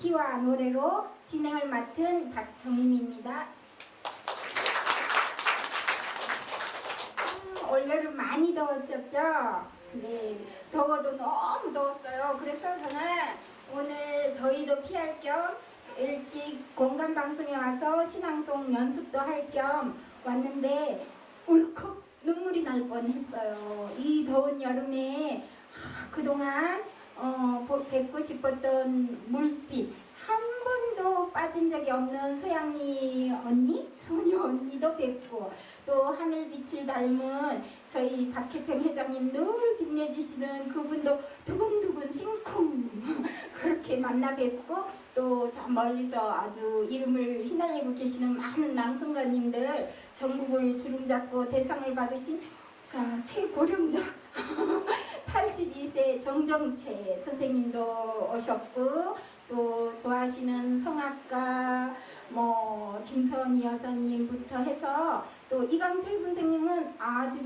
시와 노래로 진행을 맡은 박정임입니다. 올여름 많이 더워졌죠? 네, 더워도 너무 더웠어요. 그래서 저는 오늘 더위도 피할 겸 일찍 공간방송에 와서 신앙송 연습도 할 겸 왔는데 울컥 눈물이 날 뻔했어요. 이 더운 여름에 그동안 뵙고 싶었던 물빛 한 번도 빠진 적이 없는 소양리 언니, 소녀 언니도 뵙고 또 하늘빛을 닮은 저희 박혜평 회장님 늘 빛내주시는 그분도 두근두근 심쿵 그렇게 만나 뵙고 또 저 멀리서 아주 이름을 휘날리고 계시는 많은 낭송가님들 전국을 주름잡고 대상을 받으신 자 최고령자 82세 정정채 선생님도 오셨고 또 좋아하시는 성악가 김선희 여사님부터 해서 또 이강철 선생님은 아주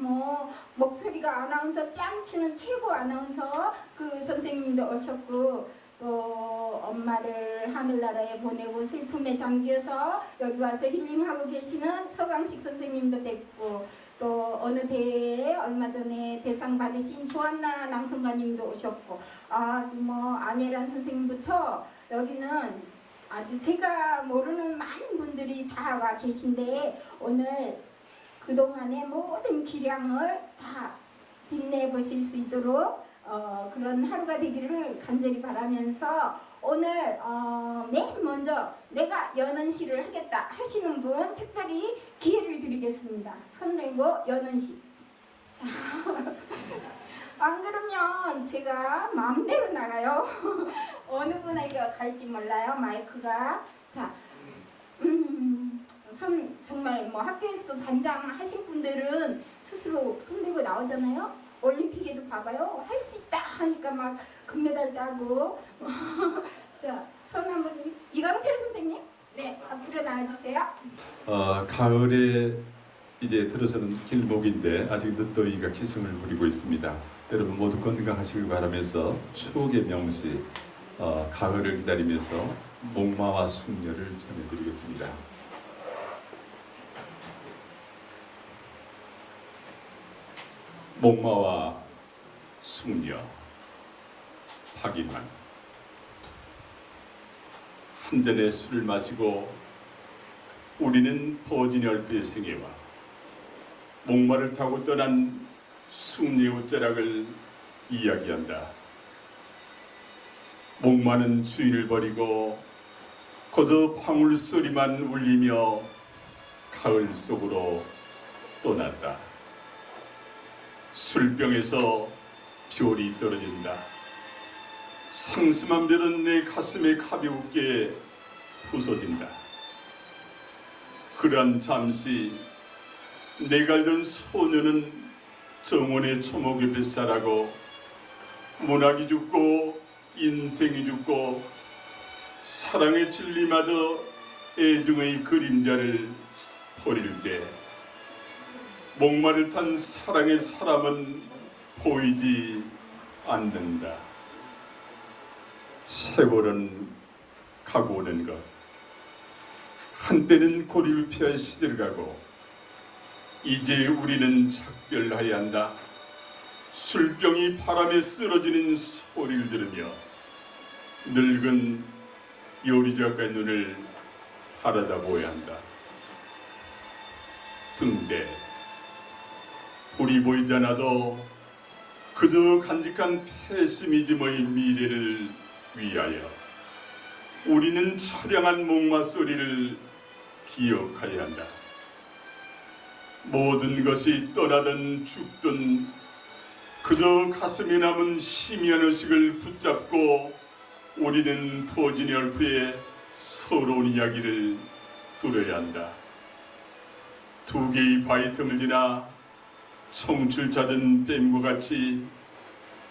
목소리가 아나운서 뺨치는 최고 아나운서 그 선생님도 오셨고 또 엄마를 하늘나라에 보내고 슬픔에 잠겨서 여기 와서 힐링하고 계시는 서강식 선생님도 뵙고 또 어느 대회에 얼마 전에 대상 받으신 조한나 낭송가님도 오셨고 아주 안예란 선생님부터 여기는 아주 제가 모르는 많은 분들이 다 와 계신데 오늘 그동안의 모든 기량을 다 빛내보실 수 있도록 그런 하루가 되기를 간절히 바라면서 오늘 맨 먼저 내가 여는 시를 하겠다 하시는 분 특별히 기회를 드리겠습니다. 손 들고 여는 시. 자, 안 그러면 제가 마음대로 나가요. 어느 분에게 갈지 몰라요 마이크가. 자, 손 정말 학교에서도 반장 하신 분들은 스스로 손 들고 나오잖아요. 올림픽에도 봐봐요. 할 수 있다 하니까 막 금메달 따고. 자, 손 한번 이강철 선생님, 네 앞으로 나와주세요. 가을에 이제 들어서는 길목인데 아직 늦더위가 기승을 부리고 있습니다. 여러분 모두 건강하시길 바라면서 추억의 명시 가을을 기다리면서 목마와 숙녀를 전해드리겠습니다. 목마와 숙녀 박인환. 한 잔의 술을 마시고 우리는 버지니얼프의 승혜와 목마를 타고 떠난 숙녀의 옷자락을 이야기한다. 목마는 주인을 버리고 거저 방울 소리만 울리며 가을 속으로 떠났다. 술병에서 별이 떨어진다. 상심한 별은 내 가슴에 가볍게 부서진다. 그러한 잠시 내가 알던 소녀는 정원의 초목 옆에 자라고 문학이 죽고 인생이 죽고 사랑의 진리마저 애정의 그림자를 버릴 때 목마를 탄 사랑의 사람은 보이지 않는다. 세월은 가고 오는 것. 한때는 고리를 피할 시대를 가고 이제 우리는 작별하여야 한다. 술병이 바람에 쓰러지는 소리를 들으며 늙은 요리작가의 눈을 바라다보아야 한다. 등대 불이 보이지 않아도 그저 간직한 페시미즘의 미래를 위하여 우리는 처량한 목마 소리를 기억해야 한다. 모든 것이 떠나든 죽든 그저 가슴에 남은 희미한 의식을 붙잡고 우리는 버지니얼프의 서러운 이야기를 들어야 한다. 두 개의 바위 틈을 지나 청출 잦은 뱀과 같이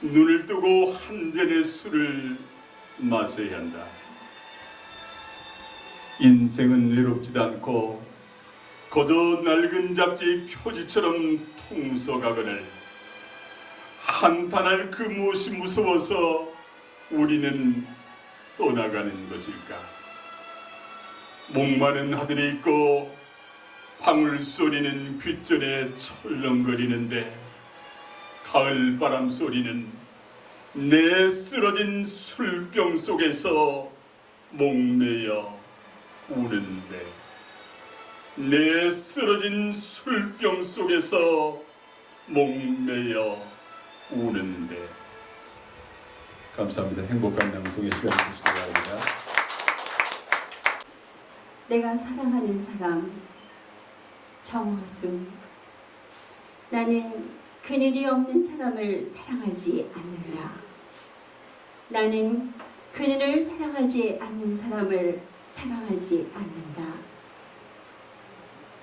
눈을 뜨고 한 잔의 술을 마셔야 한다. 인생은 외롭지도 않고 거저 낡은 잡지의 표지처럼 통서가거늘 한탄할 그 무엇이 무서워서 우리는 떠나가는 것일까? 목마른 하늘이 있고 방울 소리는 귓전에 철렁거리는데 가을 바람 소리는 내 쓰러진 술병 속에서 목매여 우는데, 내 쓰러진 술병 속에서 목매여 우는데. 감사합니다. 행복한 방송의 시간 주시기 바랍니다. 내가 사랑하는 사람 정호승. 나는 그늘이 없는 사람을 사랑하지 않는다. 나는 그늘을 사랑하지 않는 사람을 사랑하지 않는다.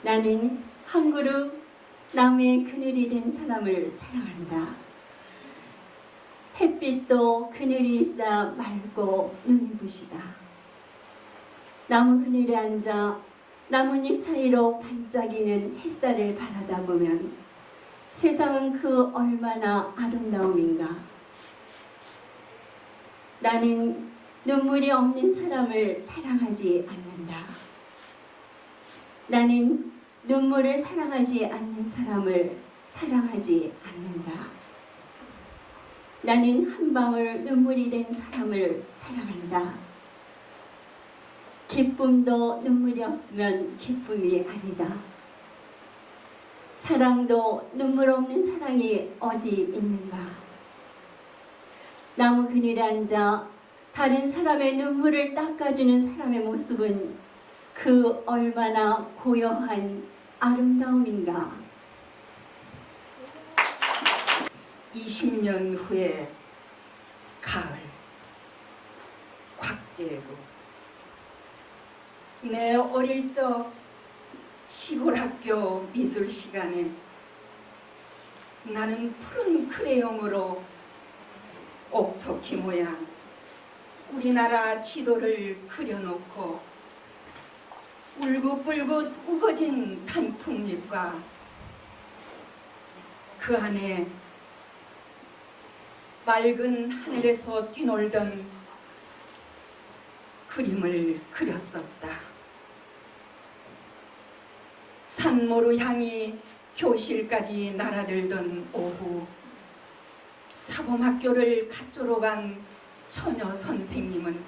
나는 한 그룹 나무의 그늘이 된 사람을 사랑한다. 햇빛도 그늘이 있어 맑고 눈이 부시다. 나무 그늘에 앉아 나뭇잎 사이로 반짝이는 햇살을 바라다 보면 세상은 그 얼마나 아름다움인가. 나는 눈물이 없는 사람을 사랑하지 않는다. 나는 눈물을 사랑하지 않는 사람을 사랑하지 않는다. 나는 한 방울 눈물이 된 사람을 사랑한다. 기쁨도 눈물이 없으면 기쁨이 아니다. 사랑도 눈물 없는 사랑이 어디 있는가. 나무 그늘에 앉아 다른 사람의 눈물을 닦아주는 사람의 모습은 그 얼마나 고요한 아름다움인가. 20년 후에 가을. 곽재구. 내 어릴 적 시골 학교 미술 시간에 나는 푸른 크레용으로 옥토끼 모양 우리나라 지도를 그려놓고 울긋불긋 우거진 단풍잎과 그 안에 맑은 하늘에서 뛰놀던 그림을 그렸었다. 산모루 향이 교실까지 날아들던 오후, 사범학교를 갓 졸업한 처녀 선생님은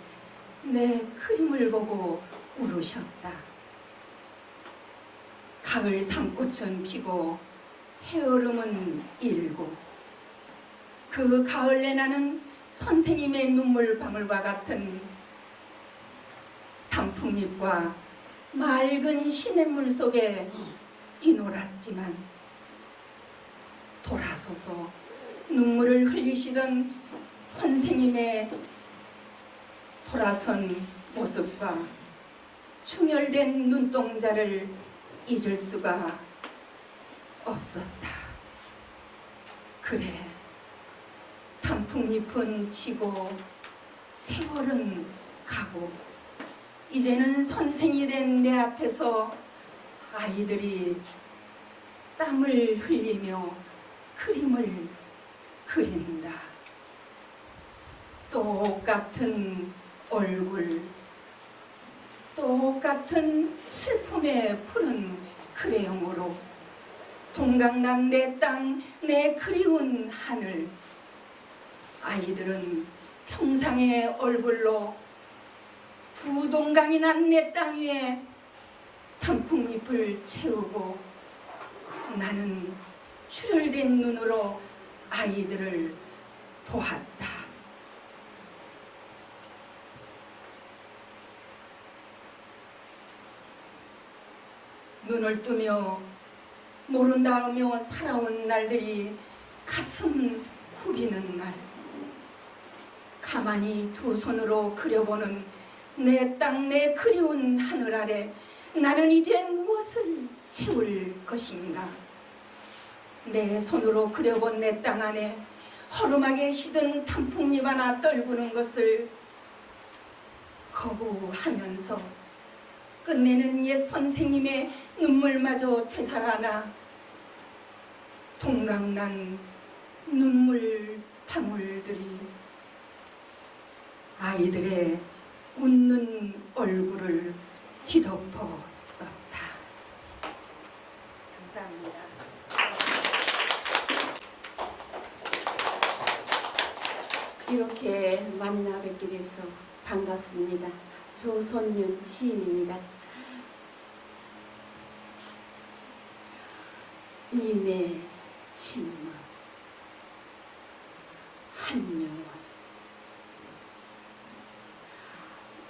내 그림을 보고 울으셨다. 가을 상꽃은 피고 해얼음은 일고, 그 가을에 나는 선생님의 눈물방울과 같은 단풍잎과 맑은 시냇물 속에 뛰놀았지만, 돌아서서 눈물을 흘리시던 선생님의 돌아선 모습과 충혈된 눈동자를 잊을 수가 없었다. 그래, 단풍잎은 지고 세월은 가고 이제는 선생이 된 내 앞에서 아이들이 땀을 흘리며 그림을 그린다. 똑같은 얼굴, 똑같은 슬픔의 푸른 크레용으로 동강난 내 땅, 내 그리운 하늘. 아이들은 평상의 얼굴로 두 동강이 난 내 땅 위에 단풍잎을 채우고, 나는 출혈된 눈으로 아이들을 보았다. 눈을 뜨며 모른다며 살아온 날들이 가슴 후리는 날, 가만히 두 손으로 그려보는 내 땅, 내 그리운 하늘 아래 나는 이제 무엇을 채울 것인가. 내 손으로 그려본 내 땅 안에 허름하게 시든 단풍잎 하나 떨구는 것을 거부하면서 끝내는 옛 선생님의 눈물마저 되살아나 동강난 눈물 방울들이 아이들의 웃는 얼굴을 뒤덮어 썼다. 감사합니다. 이렇게 만나 뵙게 돼서 반갑습니다. 조선윤 시인입니다. 님의 침묵 한영원.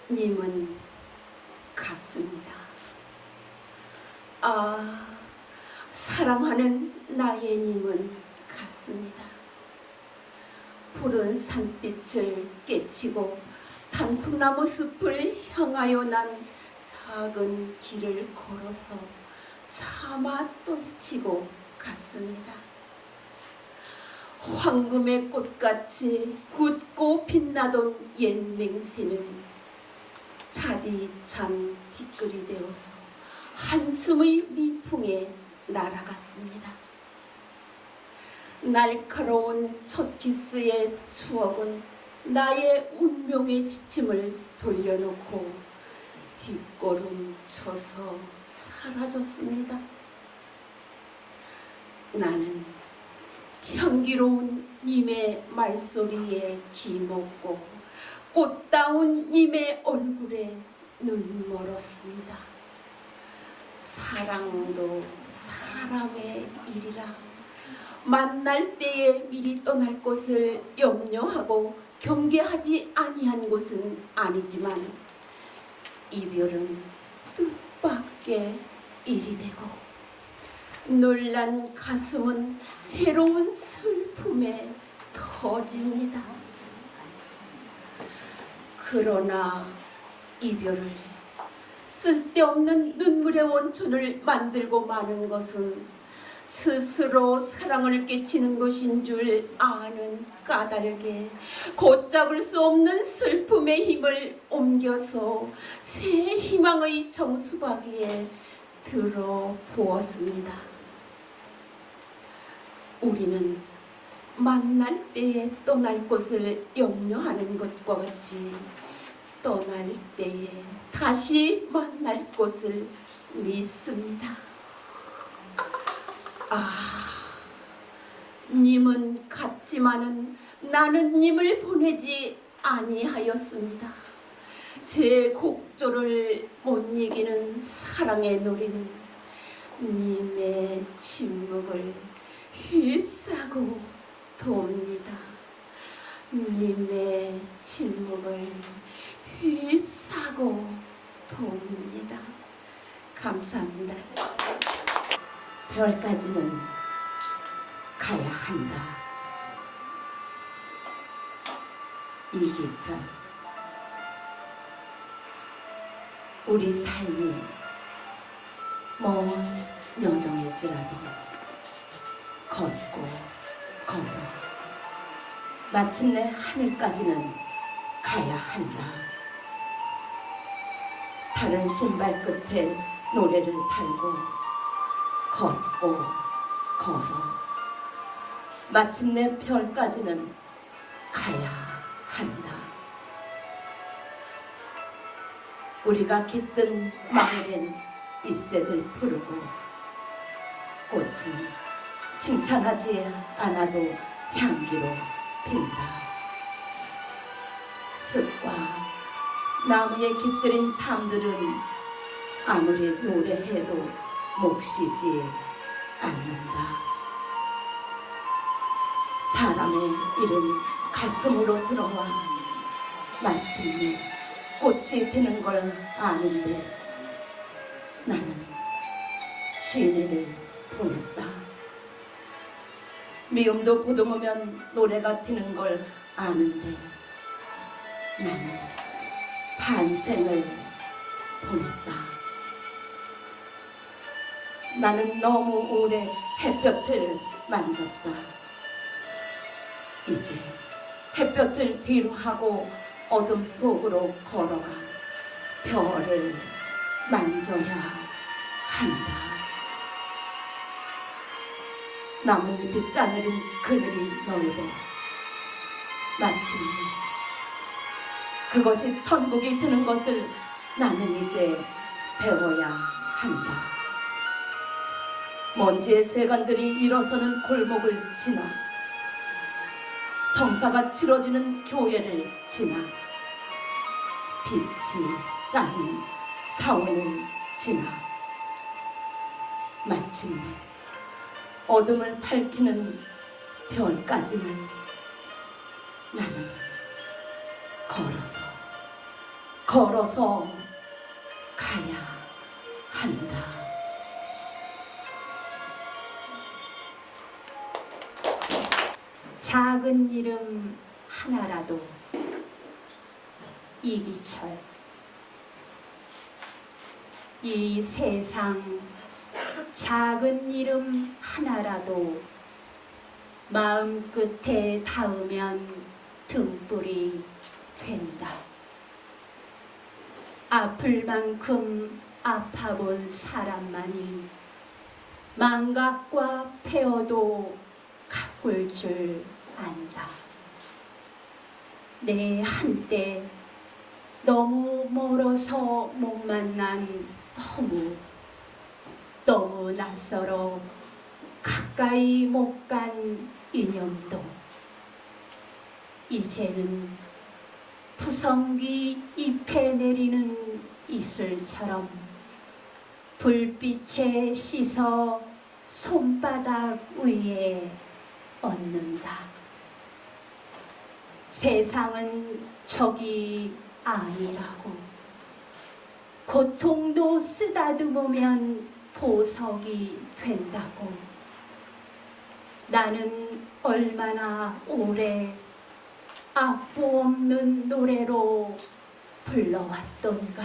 님은 같습니다. 아, 사랑하는 나의 님은 같습니다. 푸른 산빛을 깨치고 단풍나무 숲을 향하여 난 작은 길을 걸어서 차마 떨치고 갔습니다. 황금의 꽃같이 굳고 빛나던 옛 맹세는 차디찬 티끌이 되어서 한숨의 미풍에 날아갔습니다. 날카로운 첫 키스의 추억은 나의 운명의 지침을 돌려놓고 뒷걸음 쳐서 사라졌습니다. 나는 향기로운 님의 말소리에 기먹고 꽃다운 님의 얼굴에 눈 멀었습니다. 사랑도 사람의 일이라 만날 때에 미리 떠날 것을 염려하고 경계하지 아니한 것은 아니지만 이별은 뜻밖의 일이 되고 놀란 가슴은 새로운 슬픔에 터집니다. 그러나 이별을 쓸데없는 눈물의 원천을 만들고 마는 것은 스스로 사랑을 깨치는 것인 줄 아는 까닭에 걷잡을 수 없는 슬픔의 힘을 옮겨서 새 희망의 정수박이에 들어보았습니다. 우리는 만날 때에 떠날 것을 염려하는 것과 같이 떠날 때에 다시 만날 것을 믿습니다. 아, 님은 같지만은 나는 님을 보내지 아니하였습니다. 제 곡조를 못 이기는 사랑의 노래는 님의 침묵을 휩싸고 돕니다. 님의 침묵을 휩싸고 돕니다. 감사합니다. 별까지는 가야 한다. 이기철. 우리 삶이 먼 여정일지라도 걷고 걸어 마침내 하늘까지는 가야 한다. 다른 신발 끝에 노래를 달고 걷고 걸어 마침내 별까지는 가야 한다. 우리가 깃든 마을엔 잎새들 푸르고 꽃은 칭찬하지 않아도 향기로 핀다. 습과 나무에 깃들인 삶들은 아무리 노래해도 몫이지 않는다. 사람의 이름이 가슴으로 들어와 마침내 꽃이 피는 걸 아는데 나는 시내를 보냈다. 미움도 보듬으면 노래가 피는 걸 아는데 나는 반생을 보냈다. 나는 너무 오래 햇볕을 만졌다. 이제 햇볕을 뒤로 하고 어둠 속으로 걸어가 별을 만져야 한다. 나뭇잎이 짜늘인 그늘이 넓어 마침내 그것이 천국이 되는 것을 나는 이제 배워야 한다. 먼지의 세간들이 일어서는 골목을 지나 성사가 치러지는 교회를 지나 빛이 쌓이는 사원을 지나 마침내 어둠을 밝히는 별까지는 나는 걸어서 가야 한다. 작은 이름 하나라도. 이기철. 이 세상 작은 이름 하나라도 마음 끝에 닿으면 등불이 된다. 아플 만큼 아파본 사람만이 망각과 폐허도 가꿀 줄 안다. 내 한때 너무 멀어서 못 만난 허무, 너무 낯설어 가까이 못 간 인연도 이제는 푸성기 잎에 내리는 이슬처럼 불빛에 씻어 손바닥 위에 얹는다. 세상은 저기 아니라고. 고통도 쓰다듬으면 보석이 된다고. 나는 얼마나 오래 악보 없는 노래로 불러왔던가.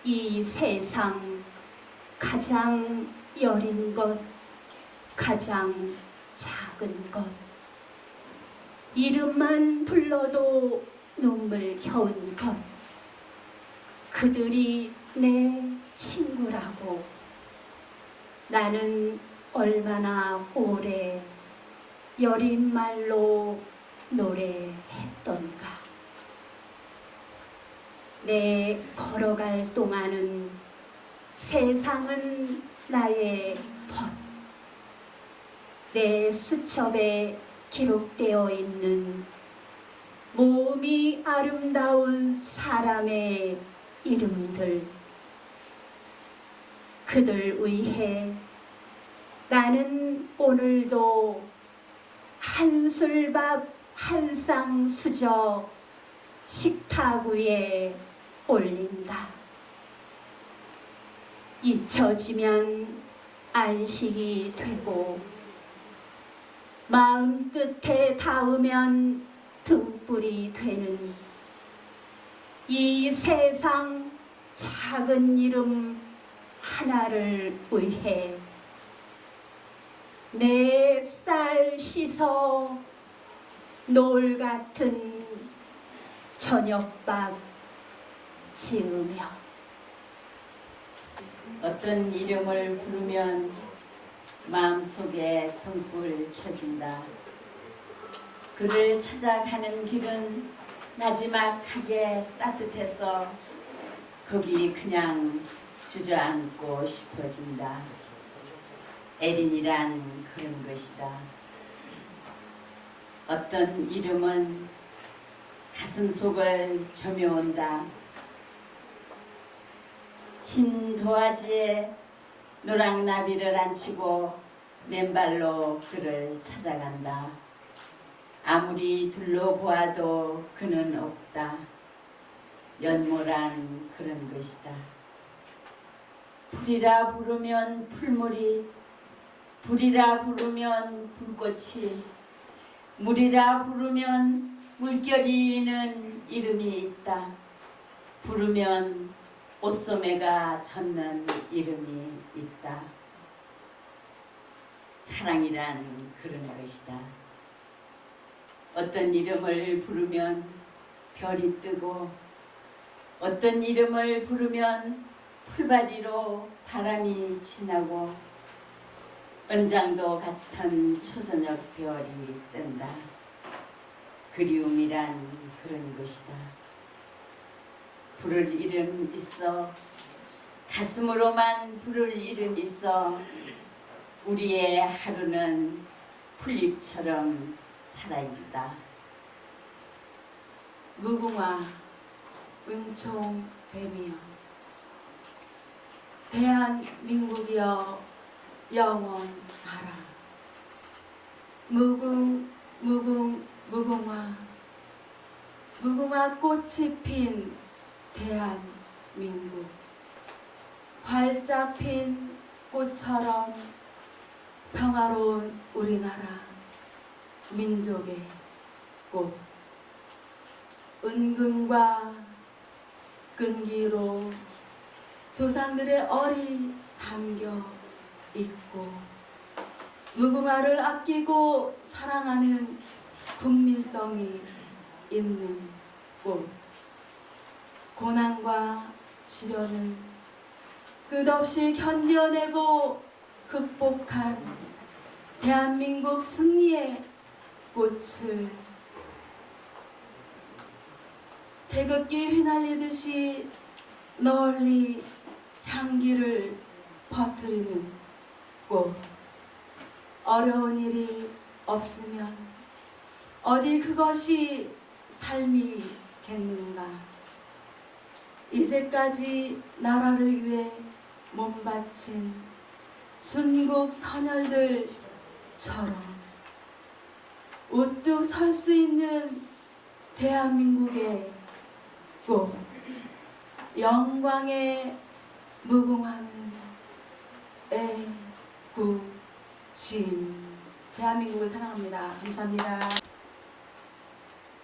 이 세상 가장 여린 것, 가장 작은 것, 이름만 불러도 눈물 겨운 것, 그들이 내 친구라고. 나는 얼마나 오래 여린 말로 노래했던가. 내 걸어갈 동안은 세상은 나의 벗, 내 수첩에 기록되어 있는 몸이 아름다운 사람의 이름들, 그들 위해 나는 오늘도 한술밥 한 쌍 수저 식탁 위에 올린다. 잊혀지면 안식이 되고 마음 끝에 닿으면 등불이 되는 이 세상 작은 이름 하나를 위해 내 쌀 씻어 노을 같은 저녁밥 지으며. 어떤 이름을 부르면 마음속에 등불 켜진다. 그를 찾아가는 길은 나지막하게 따뜻해서 거기 그냥 주저앉고 싶어진다. 에린이란 그런 것이다. 어떤 이름은 가슴속을 점여온다. 흰 도화지에 노랑나비를 앉히고 맨발로 그를 찾아간다. 아무리 둘러보아도 그는 없다. 연모란 그런 것이다. 불이라 부르면 풀물이, 불이라 부르면 불꽃이, 물이라 부르면 물결이는 이름이 있다. 부르면 옷소매가 젖는 이름이 있다. 사랑이란 그런 것이다. 어떤 이름을 부르면 별이 뜨고, 어떤 이름을 부르면 풀바디로 바람이 지나고, 은장도 같은 초저녁 별이 뜬다. 그리움이란 그런 것이다. 부를 이름 있어 가슴으로만 부를 이름 있어 우리의 하루는 풀잎처럼 살아있다. 무궁화 은총 뱀이여 대한민국이여 영원하라. 무궁화 꽃이 핀 대한민국 활짝 핀 꽃처럼 평화로운 우리나라 민족의 꽃 은근과 끈기로 조상들의 얼이 담겨 있고 무궁화를 아끼고 사랑하는 국민성이 있는 꽃 고난과 시련을 끝없이 견뎌내고 극복한 대한민국 승리의 꽃을 태극기 휘날리듯이 널리 향기를 퍼뜨리는 꽃. 어려운 일이 없으면 어디 그것이 삶이겠는가. 이제까지 나라를 위해 몸바친 순국 선열들처럼 우뚝 설 수 있는 대한민국의 꽃 영광의 무궁화는 애국심. 대한민국을 사랑합니다. 감사합니다.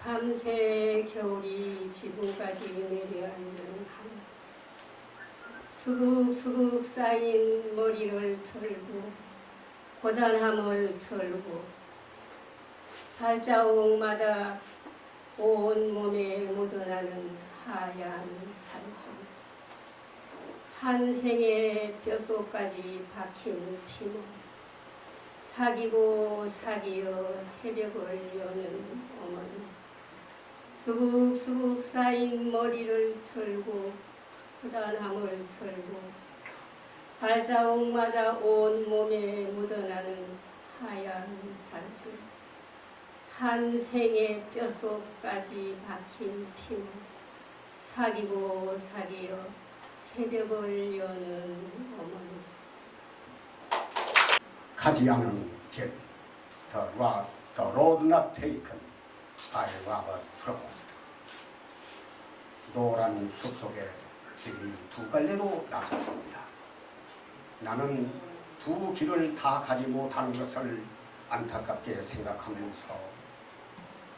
밤새 겨울이 지붕까지 내려앉은 밤 수북수북 쌓인 머리를 털고 고단함을 털고 발자국마다 온 몸에 묻어나는 하얀 살점 한 생의 뼛속까지 박힌 피몸 사귀고 사귀어 새벽을 여는 어머니 수북수북 쌓인 머리를 털고 고단함을 털고 발자국마다 온 몸에 묻어나는 하얀 살점 한 생의 뼛속까지 박힌 피몸 사귀고 사귀어 새벽을 여는 어머니 가지 않은 길 The road not taken by Robert Frost. 노란 숲속에 길이 두 갈래로 나섰습니다. 나는 두 길을 다 가지 못하는 것을 안타깝게 생각하면서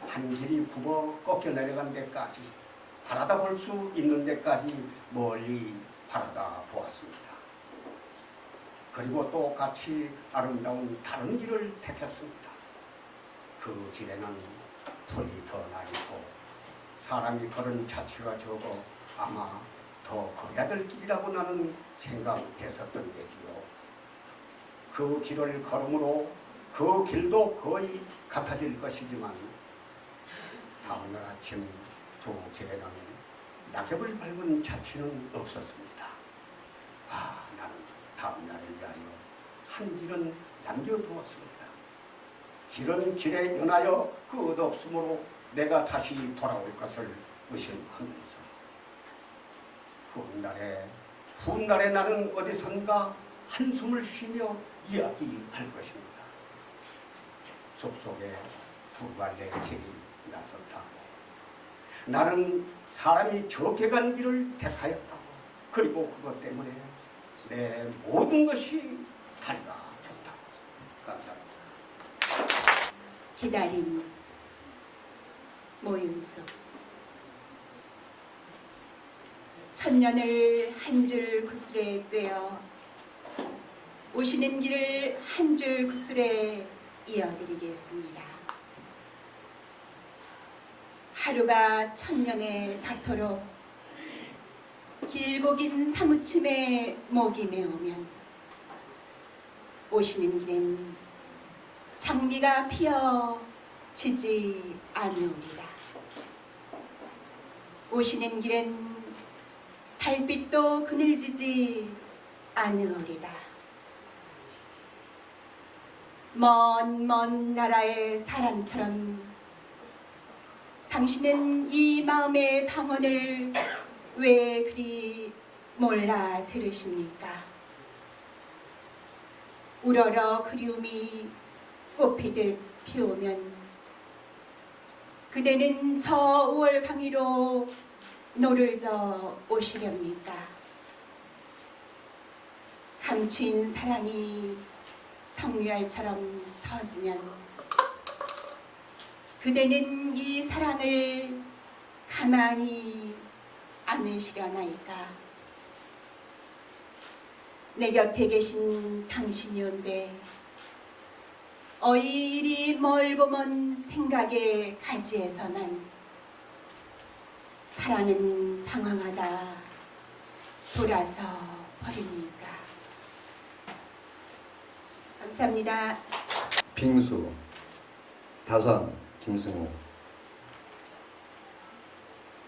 한 길이 굽어 꺾여 내려간 데까지 바라다 볼 수 있는 데까지 멀리 바라다 보았습니다. 그리고 똑같이 아름다운 다른 길을 택했습니다. 그 길에는 풀이 더 나있고 사람이 걸은 자취가 적어 아마 더 걸어야 될 길이라고 나는 생각했었던 데지요. 그 길을 걸음으로 그 길도 거의 같아질 것이지만 다음날 아침 두 길에는 낙엽을 밟은 자취는 없었습니다. 나는 다음날을 위하여 한 길은 남겨두었습니다. 길은 길에 연하여 끝없으므로 내가 다시 돌아올 것을 의심하면서 훗날에 나는 어디선가 한숨을 쉬며 이야기할 것입니다. 숲속에 두 갈래의 길이 나섰다고 나는 사람이 적게 간 길을 택하였다고 그리고 그것 때문에 내 모든 것이 달라졌다고. 감사합니다. 기다림 모윤수 천년을 한 줄 구슬에 꿰어 오시는 길을 한 줄 구슬에 이어드리겠습니다. 하루가 천년에 닿도록 길고 긴 사무침에 목이 메우면 오시는 길엔 장미가 피어 지지 않으리라. 오시는 길엔 달빛도 그늘지지 않으리다. 먼 나라의 사람처럼 당신은 이 마음의 방언을 왜 그리 몰라 들으십니까? 우러러 그리움이 꽃피듯 피우면 그대는 저 5월 강위로 노를 저 오시렵니까? 감추인 사랑이 성류알처럼 터지면 그대는 이 사랑을 가만히 안으시려나이까? 내 곁에 계신 당신이온데 어이 이리 멀고 먼 생각의 가지에서만 사랑은 방황하다 돌아서 버립니까? 감사합니다. 빙수, 다선, 김승우.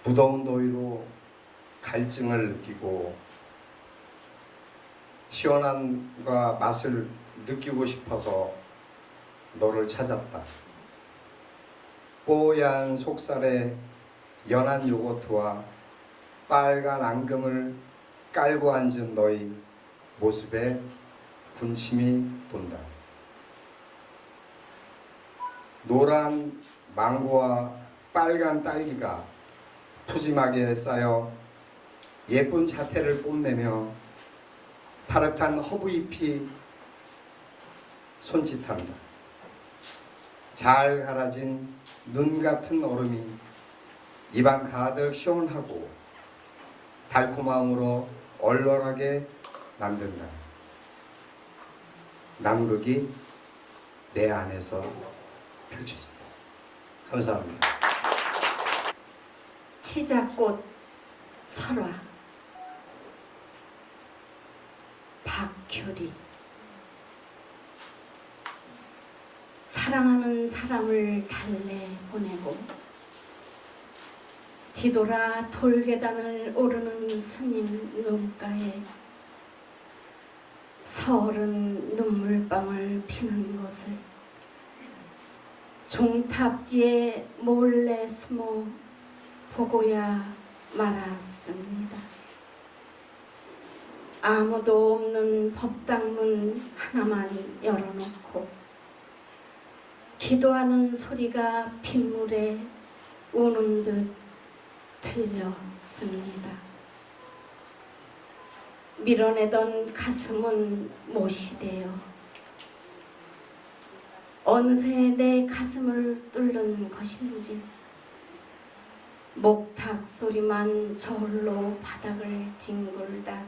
무더운 더위로 갈증을 느끼고 시원함과 맛을 느끼고 싶어서 너를 찾았다. 뽀얀 속살에 연한 요거트와 빨간 앙금을 깔고 앉은 너의 모습에 군침이 돈다. 노란 망고와 빨간 딸기가 푸짐하게 쌓여 예쁜 자태를 뽐내며 파릇한 허브잎이 손짓한다. 잘 갈아진 눈 같은 얼음이 입안 가득 시원하고 달콤함으로 얼얼하게 만든다. 남극이 내 안에서 펼쳐진다. 감사합니다. 치자꽃 설화 박효리. 사랑하는 사람을 달래 보내고 뒤돌아 돌계단을 오르는 스님 눈가에 서른 눈물방울 피는 것을 종탑 뒤에 몰래 숨어 보고야 말았습니다. 아무도 없는 법당문 하나만 열어놓고 기도하는 소리가 빗물에 우는 듯 들렸습니다. 밀어내던 가슴은 못이 되어 어느새 내 가슴을 뚫는 것인지 목탁 소리만 저울로 바닥을 뒹굴다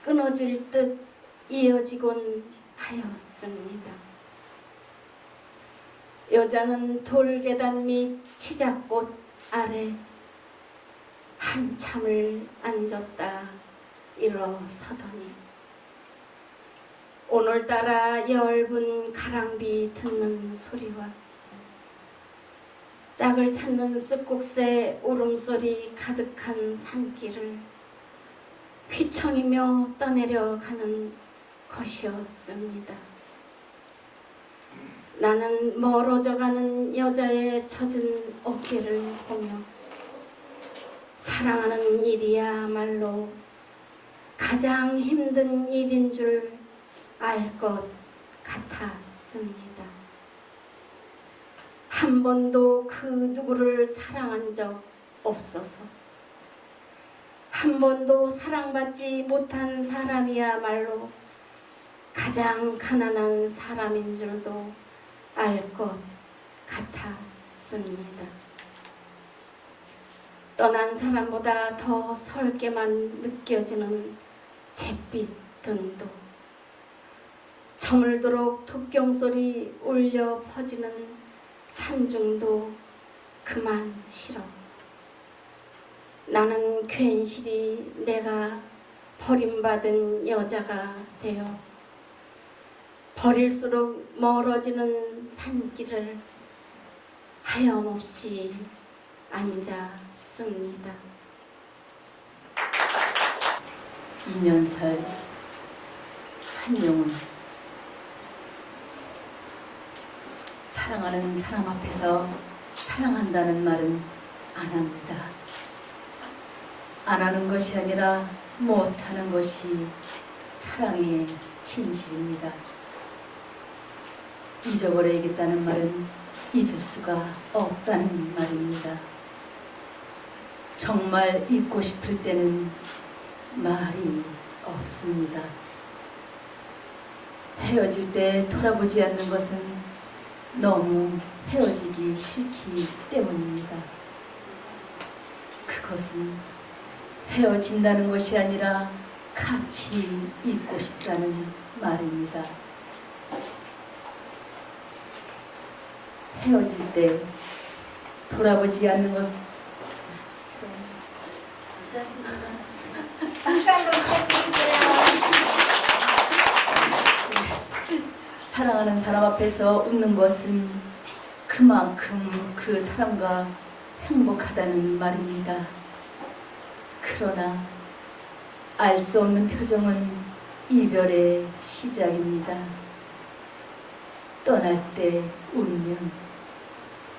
끊어질 듯 이어지곤 하였습니다. 여자는 돌계단 밑 치자꽃 아래 한참을 앉았다 일어서더니 오늘따라 엷은 가랑비 듣는 소리와 짝을 찾는 쑥국새 울음소리 가득한 산길을 휘청이며 떠내려가는 것이었습니다. 나는 멀어져가는 여자의 젖은 어깨를 보며 사랑하는 일이야말로 가장 힘든 일인 줄 알 것 같았습니다. 한 번도 그 누구를 사랑한 적 없어서 한 번도 사랑받지 못한 사람이야말로 가장 가난한 사람인 줄도 알 것 같았습니다. 떠난 사람보다 더 설게만 느껴지는 잿빛 등도 저물도록 독경소리 울려 퍼지는 산중도 그만 싫어. 나는 괜시리 내가 버림받은 여자가 되어 버릴수록 멀어지는 산길을 하염없이 앉았습니다. 2년살 한용운. 사랑하는 사람 앞에서 사랑한다는 말은 안 합니다. 안 하는 것이 아니라 못하는 것이 사랑의 진실입니다. 잊어버려야겠다는 말은 잊을 수가 없다는 말입니다. 정말 잊고 싶을 때는 말이 없습니다. 헤어질 때 돌아보지 않는 것은 너무 헤어지기 싫기 때문입니다. 그것은 헤어진다는 것이 아니라 같이 있고 싶다는 말입니다. 헤어질 때 돌아보지 않는 것은 박수 한번 부탁드릴게요. 사랑하는 사람 앞에서 웃는 것은 그만큼 그 사람과 행복하다는 말입니다. 그러나 알 수 없는 표정은 이별의 시작입니다. 떠날 때 울면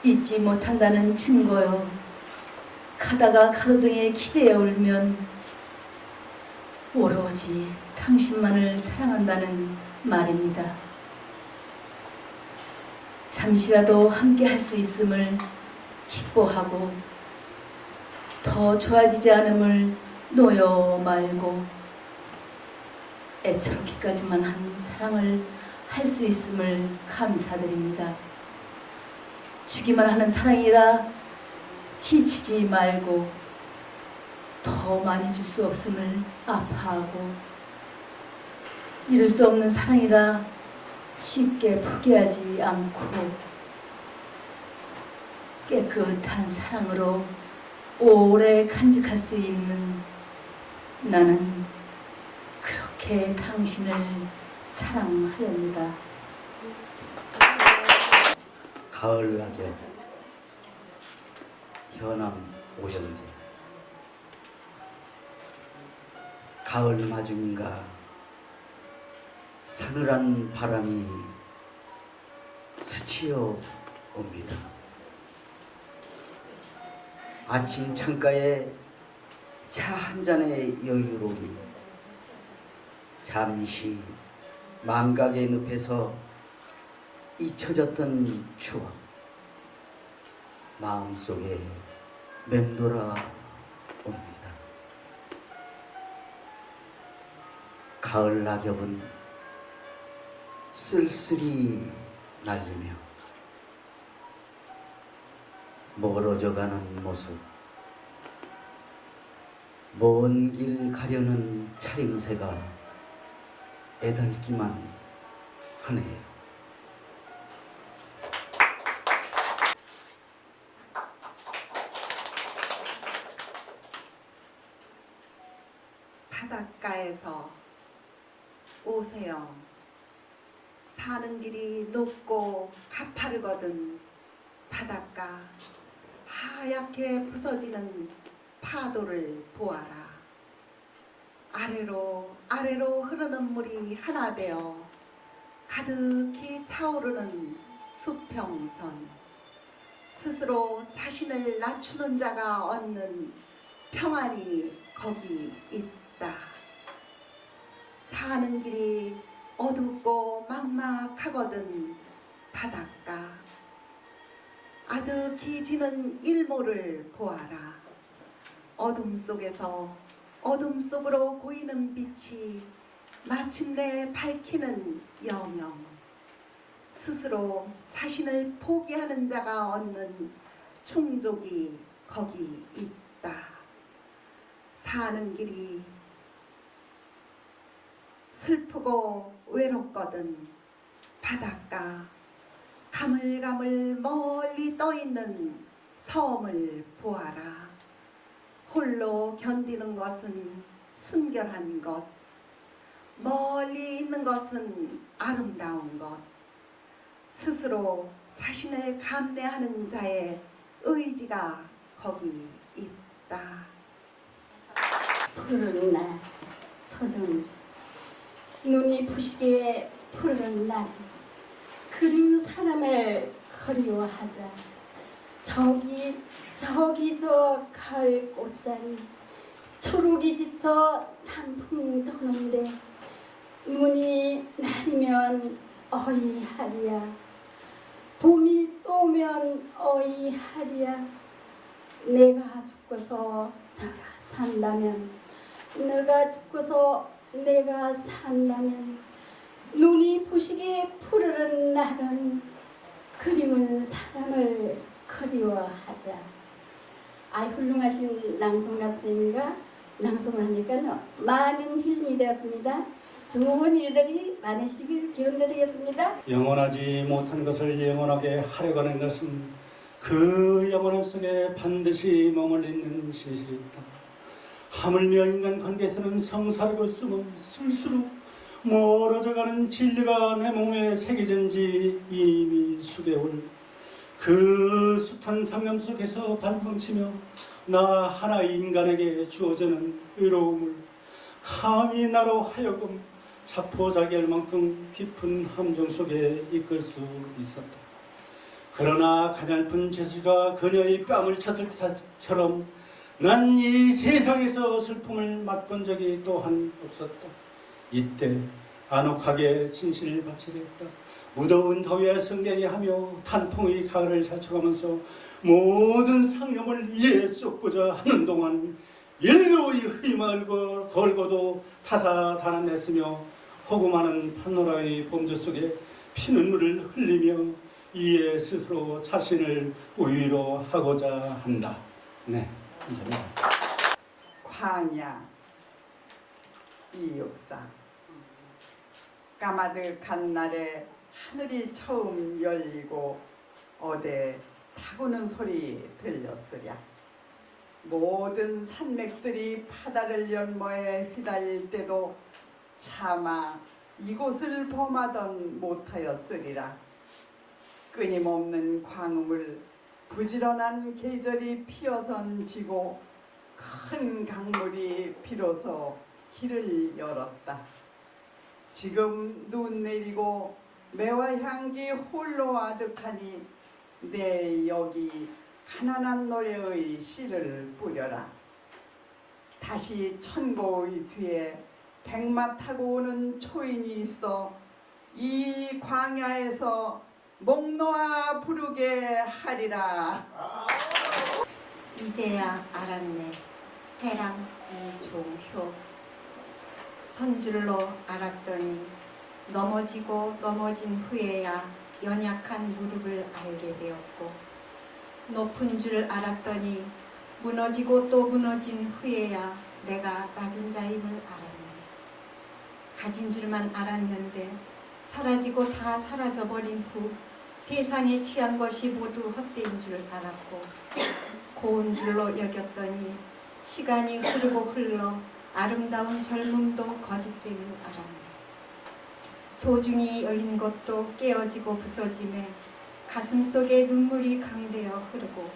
잊지 못한다는 증거요. 가다가 가로등에 기대어 울면 오로지 당신만을 사랑한다는 말입니다. 잠시라도 함께 할 수 있음을 기뻐하고 더 좋아지지 않음을 놓여 말고 애처롭기까지만 한 사랑을 할 수 있음을 감사드립니다. 주기만 하는 사랑이라 지치지 말고 더 많이 줄 수 없음을 아파하고 이룰 수 없는 사랑이라 쉽게 포기하지 않고 깨끗한 사랑으로 오래 간직할 수 있는 나는 그렇게 당신을 사랑하렵니다. 가을 낙엽 현암 오영재. 가을 마중인가 서늘한 바람이 스치어 옵니다. 아침 창가에 차 한 잔의 여유로움이 잠시 망각의 늪에서 잊혀졌던 추억 마음속에 맴돌아 옵니다. 가을 낙엽은 쓸쓸히 날리며 멀어져가는 모습, 먼 길 가려는 차림새가 애달기만 하네요. 바닷가에서 오세요. 사는 길이 높고 가파르거든. 바닷가 하얗게 부서지는 파도를 보아라. 아래로 아래로 흐르는 물이 하나 되어 가득히 차오르는 수평선. 스스로 자신을 낮추는 자가 얻는 평안이 거기 있다. 사는 길이 어둡고 막막하거든. 바닷가 아득히 지는 일몰을 보아라. 어둠 속에서 어둠 속으로 고이는 빛이 마침내 밝히는 여명. 스스로 자신을 포기하는 자가 얻는 충족이 거기 있다. 사는 길이 슬프고 외롭거든. 바닷가 가물가물 멀리 떠있는 섬을 보아라. 홀로 견디는 것은 순결한 것, 멀리 있는 것은 아름다운 것. 스스로 자신을 감내하는 자의 의지가 거기 있다. 푸른 날 서정주 눈이 부시게 푸른 날 그리운 사람을 그리워하자. 저기 저 가을 꽃자리 초록이 짙어 단풍 도는데 눈이 내리면 어이하리야. 봄이 또 오면 어이하리야. 내가 죽고서 내가 산다면, 내가 죽고서 내가 산다면, 눈이 부시게 푸르른 날은 그리운 사람을 그리워하자. 훌륭하신 낭송가 선생님과 낭송을 하니까요 많은 힐링이 되었습니다. 좋은 일들이 많으시길 기원드리겠습니다. 영원하지 못한 것을 영원하게 하려고 하는 것은 그 영원한 속에 반드시 머물리는 진실이다. 하물며 인간 관계에서는 성사르고 쓸수록 멀어져가는 진리가 내 몸에 새겨진지 이미 수개월. 그 숱한 상념 속에서 발뭉치며 나 하나의 인간에게 주어지는 의로움을 감히 나로 하여금 자포자기할 만큼 깊은 함정 속에 이끌 수 있었다. 그러나 가냘픈 제수가 그녀의 뺨을 쳤을 때처럼 난 이 세상에서 슬픔을 맛본 적이 또한 없었다. 이때 안혹하게 진실을 바치겠다. 무더운 더위에 성경이하며 단풍의 가을을 자쳐가면서 모든 상념을 이에 쏟고자 하는 동안 일로의 희망을 걸고도 타사다난했으며 허구많은 판노라의 범죄 속에 피눈물을 흘리며 이에 스스로 자신을 위로하고자 한다. 네, 감사합니다. 광야 이육사. 까마득한 날에 하늘이 처음 열리고 어데 타구는 소리 들렸으랴. 모든 산맥들이 바다를 연모해 휘달릴 때도 차마 이곳을 범하던 못하였으리라. 끊임없는 광음을 부지런한 계절이 피어선 지고 큰 강물이 비로소 길을 열었다. 지금 눈 내리고 매화 향기 홀로 아득하니 내 여기 가난한 노래의 씨를 뿌려라. 다시 천고의 뒤에 백마 타고 오는 초인이 있어 이 광야에서 목 놓아 부르게 하리라. 이제야 알았네. 해랑 이종효. 선줄로 알았더니 넘어지고 넘어진 후에야 연약한 무릎을 알게 되었고, 높은 줄 알았더니 무너지고 또 무너진 후에야 내가 낮은 자임을 알았네. 가진 줄만 알았는데 사라지고 다 사라져버린 후 세상에 취한 것이 모두 헛되인 줄 알았고, 고운 줄로 여겼더니 시간이 흐르고 흘러 아름다운 젊음도 거짓됨을 알았네. 소중히 여긴 것도 깨어지고 부서짐에 가슴 속에 눈물이 강되어 흐르고,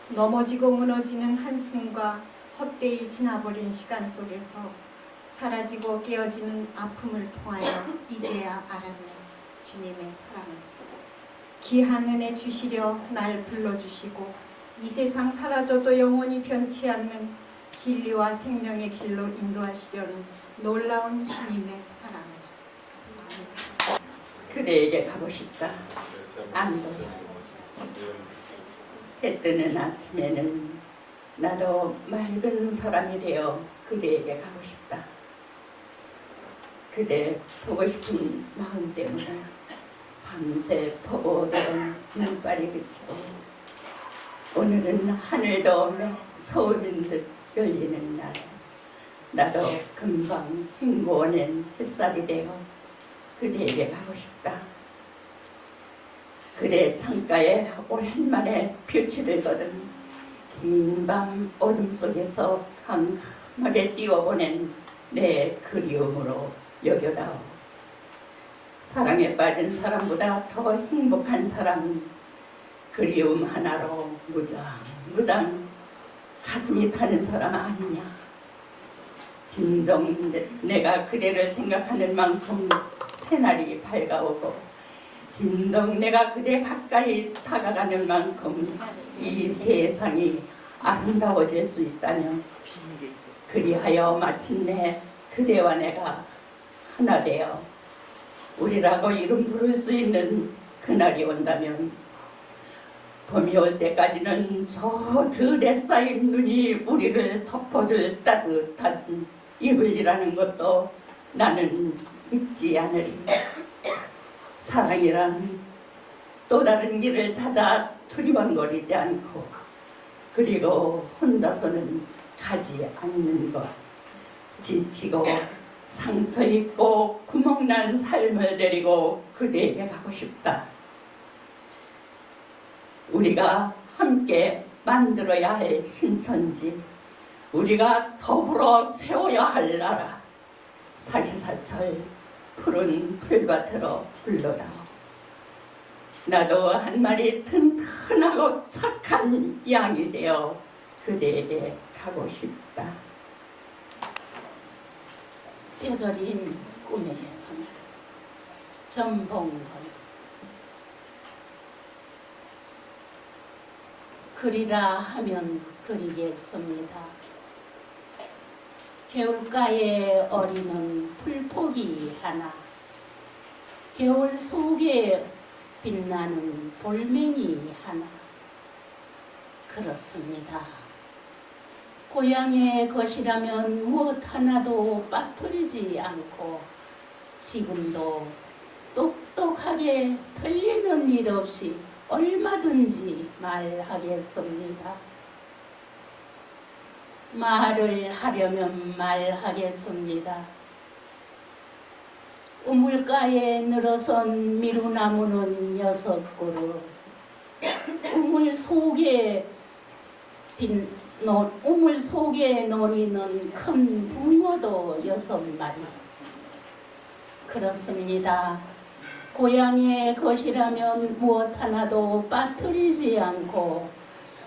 넘어지고 무너지는 한숨과 헛되이 지나버린 시간 속에서 사라지고 깨어지는 아픔을 통하여 이제야 알았네. 주님의 사랑을. 귀한 은혜 주시려 날 불러주시고 이 세상 사라져도 영원히 변치 않는 진리와 생명의 길로 인도하시려는 놀라운 주님의 사랑을. 감사합니다. 그대에게 가고 싶다. 안도야. 해 뜨는 아침에는 나도 맑은 사람이 되어 그대에게 가고 싶다. 그대 보고 싶은 마음 때문에 밤새 퍼보던 눈발이 그쳐 오늘은 하늘도 처음인 듯 열리는 날. 나도 금방 헹궈낸 햇살이 되어 그대에게 가고 싶다. 그대 창가에 오랜만에 빛이 들거든. 긴 밤 어둠 속에서 캄캄하게 띄워보낸 내 그리움으로 여겨다오. 사랑에 빠진 사람보다 더 행복한 사람 그리움 하나로 무장 가슴이 타는 사람 아니냐. 진정 내가 그대를 생각하는 만큼 새날이 밝아오고 진정 내가 그대 가까이 다가가는 만큼 이 세상이 아름다워질 수 있다면 그리하여 마침내 그대와 내가 하나 되어 우리라고 이름 부를 수 있는 그날이 온다면 봄이 올 때까지는 저 들에 쌓인 눈이 우리를 덮어줄 따뜻한 이불이라는 것도 나는 잊지 않으리. 사랑이란 또 다른 길을 찾아 두리번거리지 않고 그리고 혼자서는 가지 않는 것. 지치고 상처 입고 구멍난 삶을 데리고 그대에게 가고 싶다. 우리가 함께 만들어야 할 신천지, 우리가 더불어 세워야 할 나라, 사시사철 푸른 풀밭으로 불러다오. 나도 한 마리 튼튼하고 착한 양이 되어 그대에게 가고 싶다. 뼈저린 꿈의 소녀 전봉헌. 그리라 하면 그리겠습니다. 개울가에 어리는 풀포기 하나, 겨울 속에 빛나는 돌멩이 하나. 그렇습니다. 고향의 것이라면 무엇 하나도 빠뜨리지 않고 지금도 똑똑하게 틀리는 일 없이 얼마든지 말하겠습니다. 말을 하려면 말하겠습니다. 우물가에 늘어선 미루나무는 6그루, 우물 속에 노리는 큰 붕어도 6마리. 그렇습니다. 고향의 것이라면 무엇 하나도 빠뜨리지 않고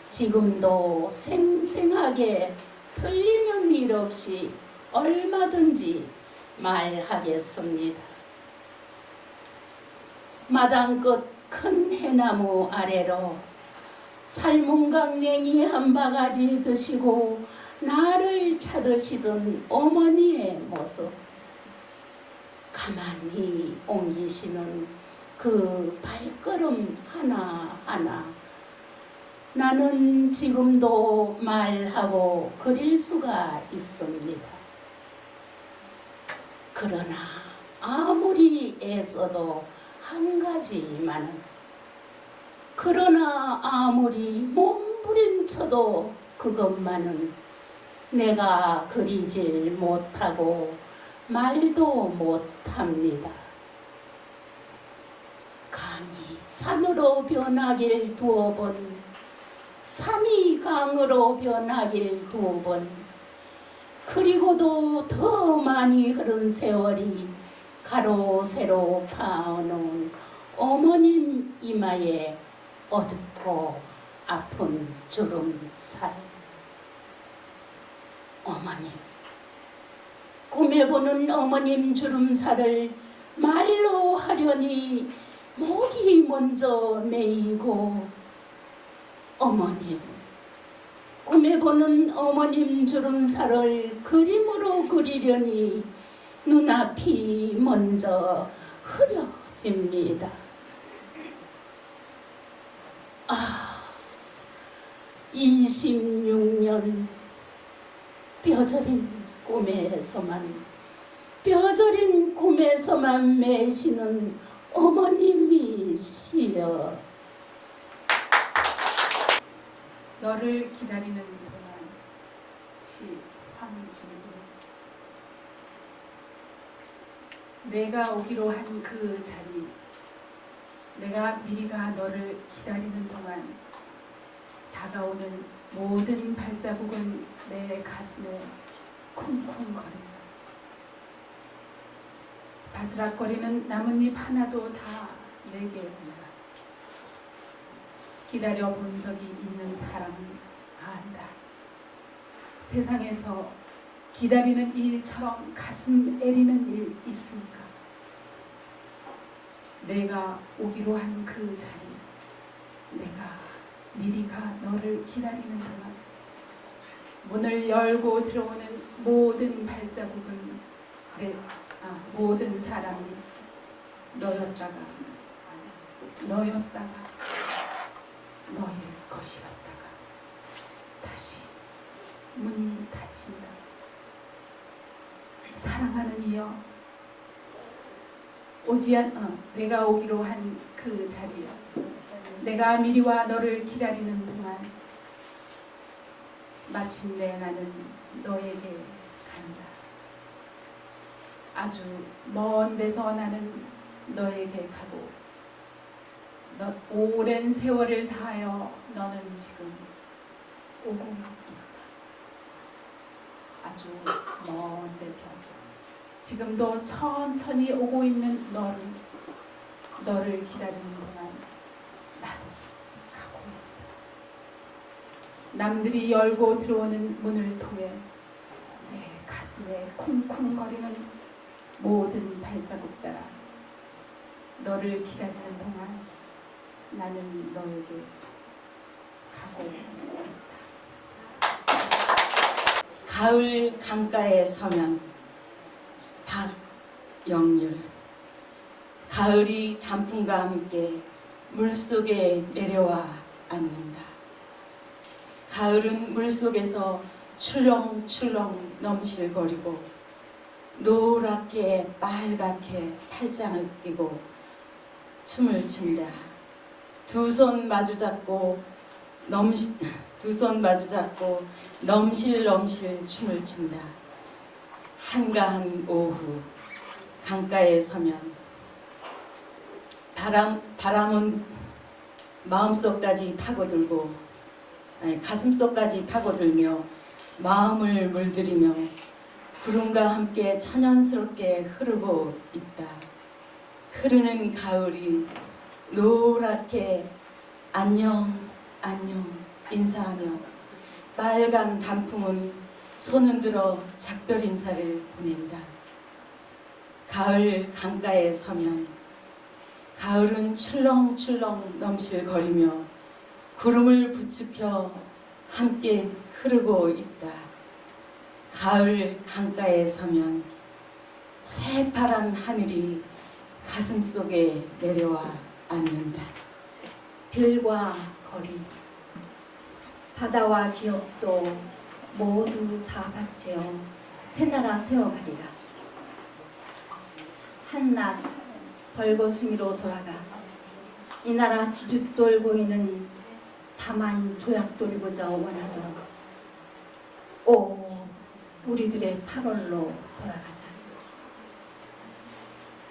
지금도 생생하게 틀리는 일 없이 얼마든지 말하겠습니다. 마당 끝 큰 해나무 아래로 삶은 강냉이 한 바가지 드시고 나를 찾으시던 어머니의 모습, 가만히 옮기시는 그 발걸음 하나하나 나는 지금도 말하고 그릴 수가 있습니다. 그러나 아무리 애써도 한 가지만은, 그러나 아무리 몸부림쳐도 그것만은 내가 그리질 못하고 말도 못합니다. 강이 산으로 변하길 2번, 산이 강으로 변하길 2번, 그리고도 더 많이 흐른 세월이 가로 세로 파놓은 어머님 이마에 어둡고 아픈 주름살. 어머님, 꿈에 보는 어머님 주름살을 말로 하려니 목이 먼저 메이고, 어머님, 꿈에 보는 어머님 주름살을 그림으로 그리려니 눈앞이 먼저 흐려집니다. 26년 뼈저린 꿈에서만 매시는 어머님이시여. 너를 기다리는 동안 시 황진구. 내가 오기로 한 그 자리, 내가 미리가 너를 기다리는 동안 다가오는 모든 발자국은 내 가슴에 쿵쿵거린다. 바스락거리는 나뭇잎 하나도 다 내게 온다. 기다려 본 적이 있는 사람은 안다. 세상에서 기다리는 일처럼 가슴 애리는 일 있습니까? 내가 오기로 한 그 자리, 내가 미리 가 너를 기다리는 동안 문을 열고 들어오는 모든 발자국은 모든 사람이 너였다가 너일 것이었다가 다시 문이 닫힌다. 사랑하는 이여, 내가 오기로 한 그 자리여, 내가 미리 와 너를 기다리는 동안 마침내 나는 너에게 간다. 아주 먼 데서 나는 너에게 가고 오랜 세월을 다하여 너는 지금 오고 있다. 아주 먼 데서 지금도 천천히 오고 있는 너를 기다리는 동안 나도 가고 있다. 남들이 열고 들어오는 문을 통해 내 가슴에 쿵쿵거리는 모든 발자국 따라 너를 기다리는 동안 나는 너에게 가고 있다. 가을 강가에 서면 박영률. 가을이 단풍과 함께 물속에 내려와 앉는다. 가을은 물속에서 출렁출렁 넘실거리고 노랗게 빨갛게 팔짱을 끼고 춤을 춘다. 두 손 마주잡고 넘실넘실 춤을 춘다. 한가한 오후 강가에 서면 바람은 마음속까지 파고들고 가슴속까지 파고들며 마음을 물들이며 구름과 함께 천연스럽게 흐르고 있다. 흐르는 가을이 노랗게 안녕 안녕 인사하며 빨간 단풍은 손 흔들어 작별 인사를 보낸다. 가을 강가에 서면 가을은 출렁출렁 넘실거리며 구름을 부추겨 함께 흐르고 있다. 가을 강가에 서면 새파란 하늘이 가슴속에 내려와 앉는다. 들과 거리, 바다와 기억도 모두 다 바치어 새나라 세워가리라. 한낮 벌거숭이로 돌아가 이 나라 지주돌 고인은 다만 조약돌고자 원하도록 오 우리들의 8월로 돌아가자.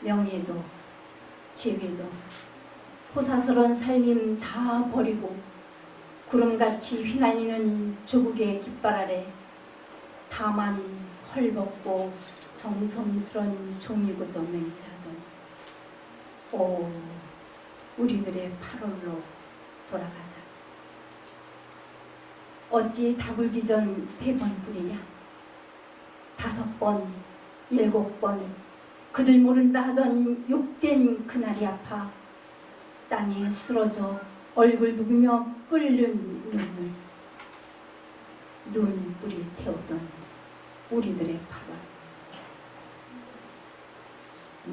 명예도 지위도 호사스러운 살림 다 버리고 구름같이 휘날리는 조국의 깃발 아래 다만 헐벗고 정성스런 종이고저 맹세하던 오 우리들의 8월로 돌아가자. 어찌 다굴기 전 3번 뿐이냐? 5번, 7번 그들 모른다 하던 욕된 그날이 아파 땅에 쓰러져 얼굴 부비며 끓는 눈물, 눈뿌리 태우던 우리들의 8월.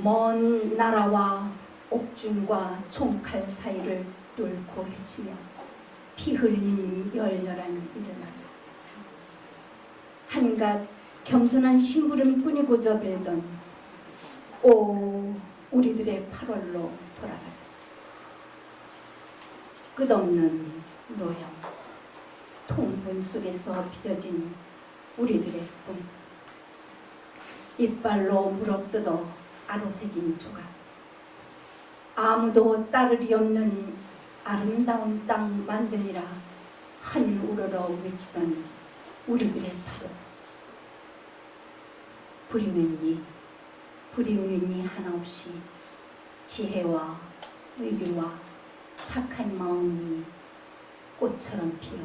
먼 나라와 옥중과 총칼 사이를 뚫고 헤치며 피 흘린 열렬한 이를 맞아 한갓 겸손한 심부름꾼이고저 빌던 오 우리들의 8월로 돌아가자. 끝없는 노형, 통분 속에서 빚어진 우리들의 꿈, 이빨로 물어뜯어 아로새긴 조각, 아무도 따르리 없는 아름다운 땅 만들리라 한 우러러 외치던 우리들의 8월. 부리우는 이 하나 없이 지혜와 의유와 착한 마음이 꽃처럼 피어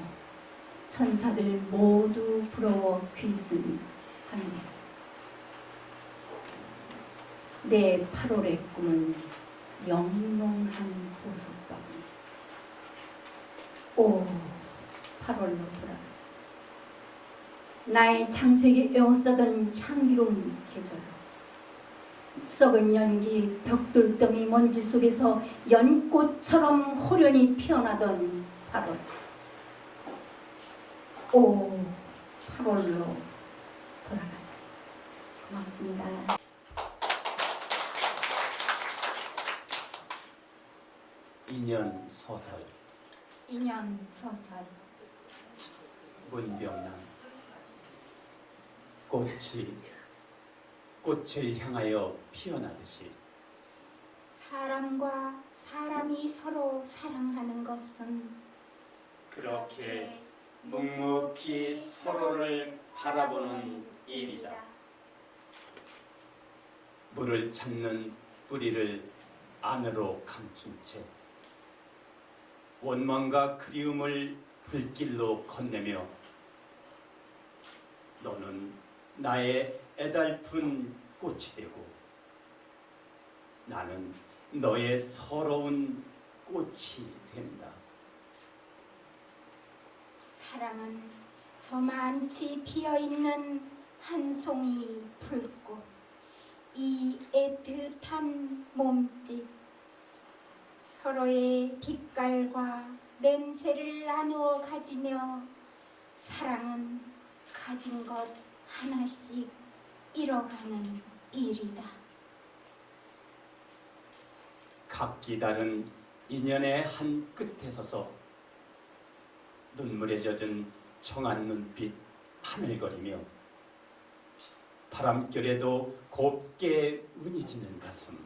천사들 모두 부러워 귀순하네. 내 8월의 꿈은 영롱한 보석바구니. 오, 8월로 돌아가자. 나의 창세기 에워싸던 향기로운 계절. 썩은 연기 벽돌더미 먼지 속에서 연꽃처럼 호련히 피어나던 8월. 오, 8월로 돌아가자. 고맙습니다. 인연 소설 인연 소설 문병남. 꽃을 향하여 피어나듯이 사람과 사람이 서로 사랑하는 것은 그렇게 묵묵히 서로를 바라보는 일이다. 물을 찾는 뿌리를 안으로 감춘 채 원망과 그리움을 불길로 건네며 너는 나의 애달픈 꽃이 되고 나는 너의 서러운 꽃이 된다. 사랑은 저만치 피어있는 한 송이 불꽃, 이 애틋한 몸짓, 서로의 빛깔과 냄새를 나누어 가지며 사랑은 가진 것 하나씩 잃어가는 일이다. 각기 다른 인연의 한 끝에 서서 눈물에 젖은 청한 눈빛 하늘거리며 바람결에도 곱게 운이 지는 가슴.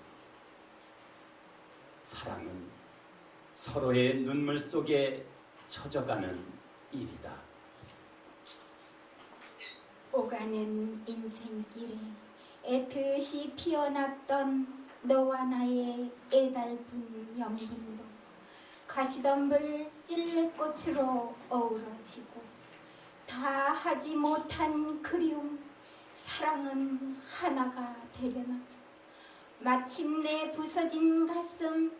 사랑은 서로의 눈물 속에 젖어가는 일이다. 오가는 인생길에 애틋이 피어났던 너와 나의 애달픈 영분도 가시덤불 찔레꽃으로 어우러지고 다 하지 못한 그리움 사랑은 하나가 되려나 마침내 부서진 가슴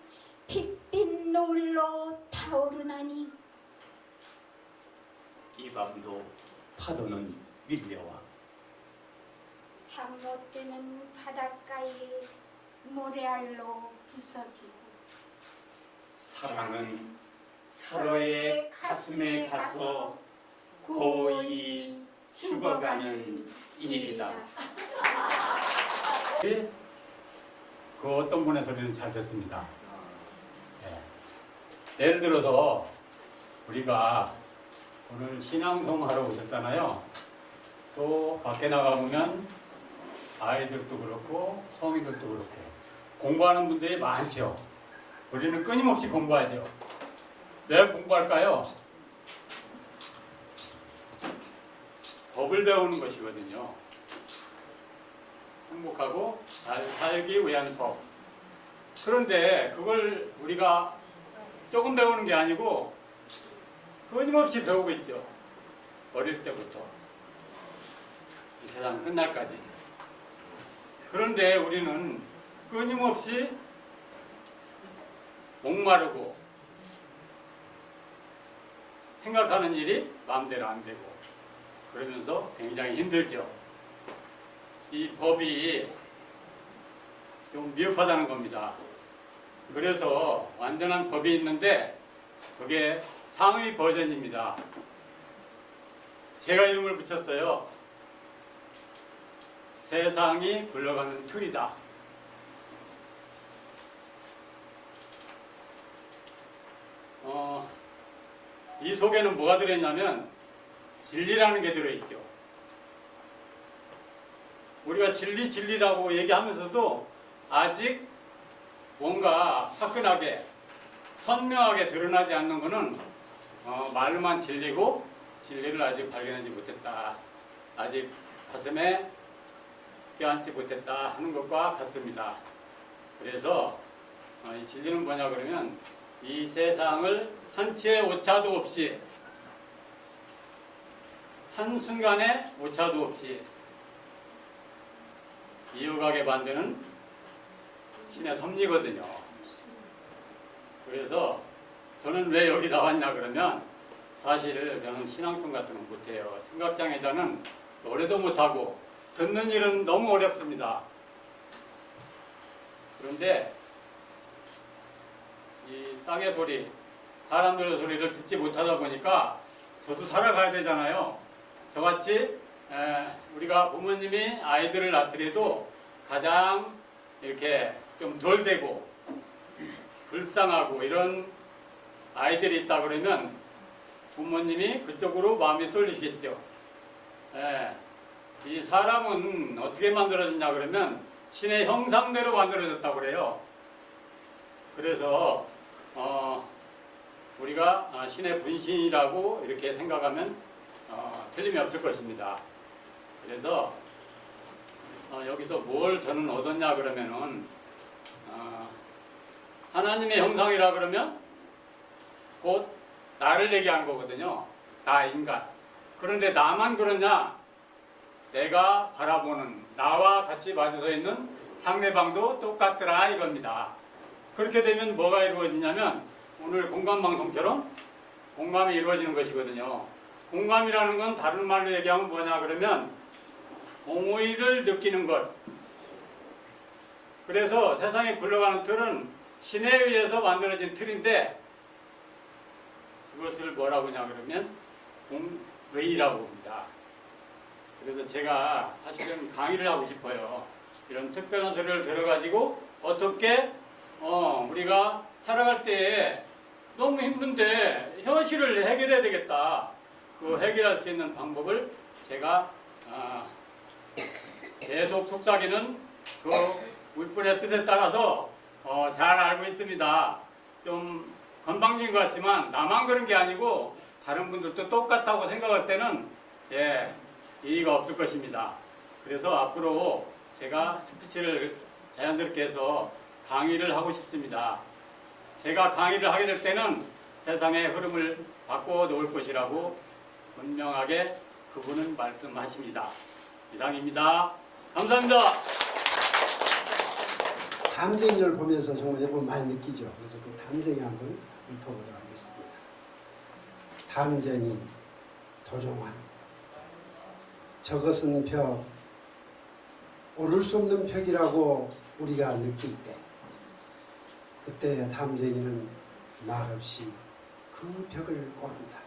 핏빛 노을로 타오르나니 이 밤도 파도는 밀려와 잠 못 드는 바닷가에 모래알로 부서지고 사랑은 서로의 가슴에 가서 고이 죽어가는 일이다. 그 어떤 분의 소리는 잘 듣습니다. 예를 들어서 우리가 오늘 신앙송 하러 오셨잖아요. 또 밖에 나가보면 아이들도 그렇고 성인들도 그렇고 공부하는 분들이 많죠. 우리는 끊임없이 공부하죠. 왜 공부할까요? 법을 배우는 것이거든요. 행복하고 잘 살기 위한 법. 그런데 그걸 우리가 조금 배우는 게 아니고 끊임없이 배우고 있죠. 어릴 때부터 이 세상 끝날까지. 그런데 우리는 끊임없이 목마르고 생각하는 일이 마음대로 안 되고 그러면서 굉장히 힘들죠. 이 법이 좀 미흡하다는 겁니다. 그래서 완전한 법이 있는데 그게 상위 버전입니다. 제가 이름을 붙였어요. 세상이 굴러가는 틀이다. 이 속에는 뭐가 들어있냐면 진리라는 게 들어있죠. 우리가 진리라고 얘기하면서도 아직 뭔가 화끈하게 선명하게 드러나지 않는 것은 말로만 진리고 진리를 아직 발견하지 못했다. 아직 가슴에 껴안지 못했다 하는 것과 같습니다. 그래서 이 진리는 뭐냐 그러면 이 세상을 한치의 오차도 없이, 한순간의 오차도 없이 이어가게 만드는 신의 섭리거든요. 그래서 저는 왜 여기 나왔냐 그러면, 사실 저는 신앙송 같은 건 못해요. 청각장애자는 노래도 못하고 듣는 일은 너무 어렵습니다. 그런데 이 땅의 소리, 사람들의 소리를 듣지 못하다 보니까 저도 살아가야 되잖아요. 저같이 우리가 부모님이 아이들을 낳더라도 가장 이렇게 좀 덜 되고 불쌍하고 이런 아이들이 있다 그러면 부모님이 그쪽으로 마음이 쏠리시겠죠. 이 사람은 어떻게 만들어졌냐 그러면 신의 형상대로 만들어졌다고 그래요. 그래서 우리가 신의 분신이라고 이렇게 생각하면 틀림이 없을 것입니다. 그래서 여기서 뭘 저는 얻었냐 그러면은 하나님의 형상이라 그러면 곧 나를 얘기하는 거거든요. 나 인간. 그런데 나만 그러냐? 내가 바라보는 나와 같이 마주서 있는 상대방도 똑같더라 이겁니다. 그렇게 되면 뭐가 이루어지냐면 오늘 공감방송처럼 공감이 이루어지는 것이거든요. 공감이라는 건 다른 말로 얘기하면 뭐냐 그러면 공의를 느끼는 것. 그래서 세상에 굴러가는 틀은 신에 의해서 만들어진 틀인데 그것을 뭐라고 하냐 그러면 공의라고 합니다. 그래서 제가 사실은 강의를 하고 싶어요. 이런 특별한 소리를 들어가지고 어떻게 우리가 살아갈 때에 너무 힘든데 현실을 해결해야 되겠다. 그 해결할 수 있는 방법을 제가 계속 속삭이는 그 윗분의 뜻에 따라서 잘 알고 있습니다. 좀 건방진 것 같지만 나만 그런 게 아니고 다른 분들도 똑같다고 생각할 때는 이의가 없을 것입니다. 그래서 앞으로 제가 스피치를 자연스럽게 해서 강의를 하고 싶습니다. 제가 강의를 하게 될 때는 세상의 흐름을 바꿔 놓을 것이라고 분명하게 그분은 말씀하십니다. 이상입니다. 감사합니다. 담쟁이를 보면서 정말 여러분 많이 느끼죠. 그래서 그 담쟁이 한번 읊어보도록 하겠습니다. 담쟁이 도종환. 저것은 벽, 오를 수 없는 벽이라고 우리가 느낄 때, 그때 담쟁이는 말없이 그 벽을 오른다.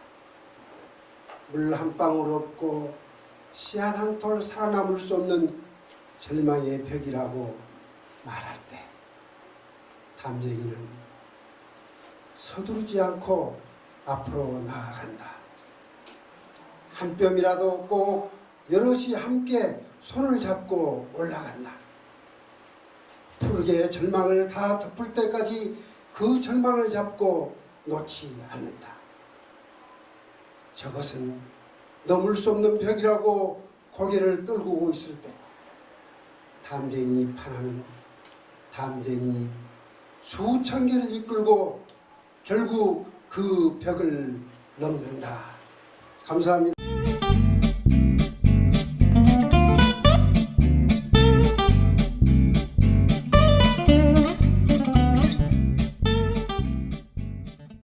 물 한 방울 없고 씨앗 한 톨 살아남을 수 없는 절망의 벽이라고 말할 때 담쟁이는 서두르지 않고 앞으로 나아간다. 한 뼘이라도 꼭 여럿이 함께 손을 잡고 올라간다. 푸르게 절망을 다 덮을 때까지 그 절망을 잡고 놓지 않는다. 저것은 넘을 수 없는 벽이라고 고개를 떨구고 있을 때 담쟁이 하나는 담쟁이 수천 개를 이끌고 결국 그 벽을 넘는다. 감사합니다.